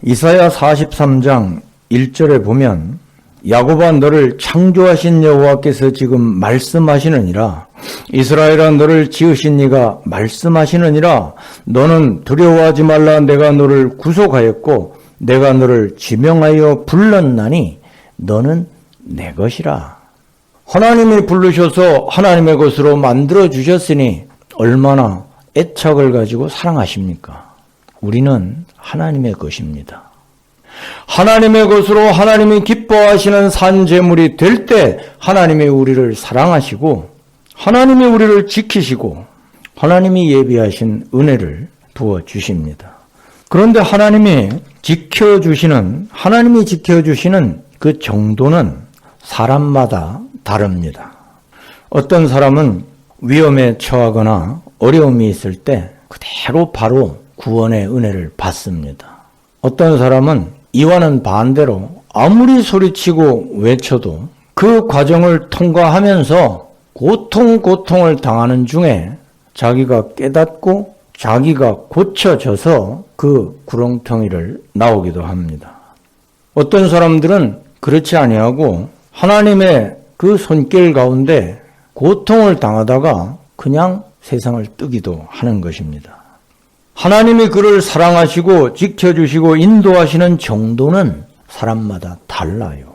이사야 43장 1절에 보면 야곱아 너를 창조하신 여호와께서 지금 말씀하시느니라. 이스라엘아 너를 지으신 이가 말씀하시느니라. 너는 두려워하지 말라. 내가 너를 구속하였고 내가 너를 지명하여 불렀나니 너는 내 것이라. 하나님이 부르셔서 하나님의 것으로 만들어 주셨으니 얼마나 애착을 가지고 사랑하십니까? 우리는 하나님의 것입니다. 하나님의 것으로 하나님이 기뻐하시는 산제물이 될 때 하나님이 우리를 사랑하시고 하나님이 우리를 지키시고 하나님이 예비하신 은혜를 부어주십니다. 그런데 하나님이 지켜주시는 그 정도는 사람마다 다릅니다. 어떤 사람은 위험에 처하거나 어려움이 있을 때 그대로 바로 구원의 은혜를 받습니다. 어떤 사람은 이와는 반대로 아무리 소리치고 외쳐도 그 과정을 통과하면서 고통을 당하는 중에 자기가 깨닫고 자기가 고쳐져서 그 구렁텅이를 나오기도 합니다. 어떤 사람들은 그렇지 아니하고 하나님의 그 손길 가운데 고통을 당하다가 그냥 세상을 뜨기도 하는 것입니다. 하나님이 그를 사랑하시고 지켜주시고 인도하시는 정도는 사람마다 달라요.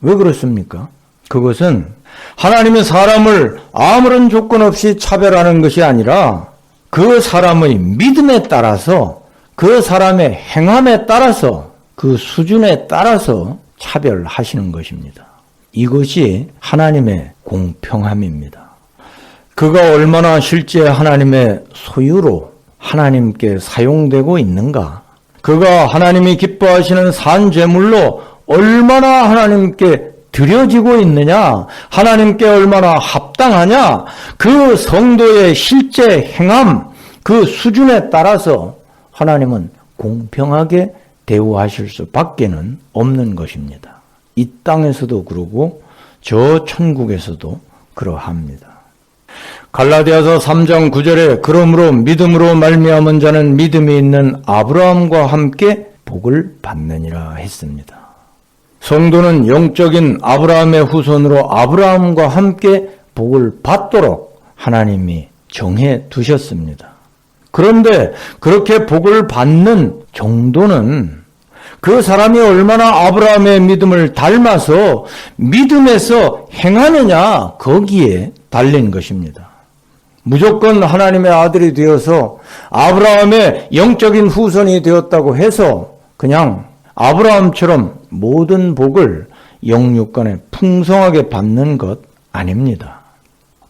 왜 그렇습니까? 그것은 하나님의 사람을 아무런 조건 없이 차별하는 것이 아니라 그 사람의 믿음에 따라서 그 사람의 행함에 따라서 그 수준에 따라서 차별하시는 것입니다. 이것이 하나님의 공평함입니다. 그가 얼마나 실제 하나님의 소유로 하나님께 사용되고 있는가? 그가 하나님이 기뻐하시는 산제물로 얼마나 하나님께 드려지고 있느냐? 하나님께 얼마나 합당하냐? 그 성도의 실제 행함, 그 수준에 따라서 하나님은 공평하게 대우하실 수밖에는 없는 것입니다. 이 땅에서도 그러고 저 천국에서도 그러합니다. 갈라디아서 3장 9절에 그러므로 믿음으로 말미암은 자는 믿음이 있는 아브라함과 함께 복을 받느니라 했습니다. 성도는 영적인 아브라함의 후손으로 아브라함과 함께 복을 받도록 하나님이 정해 두셨습니다. 그런데 그렇게 복을 받는 정도는 그 사람이 얼마나 아브라함의 믿음을 닮아서 믿음에서 행하느냐 거기에 달린 것입니다. 무조건 하나님의 아들이 되어서 아브라함의 영적인 후손이 되었다고 해서 그냥 아브라함처럼 모든 복을 영육간에 풍성하게 받는 것 아닙니다.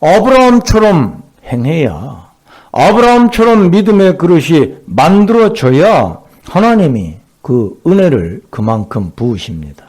아브라함처럼 행해야 아브라함처럼 믿음의 그릇이 만들어져야 하나님이 그 은혜를 그만큼 부으십니다.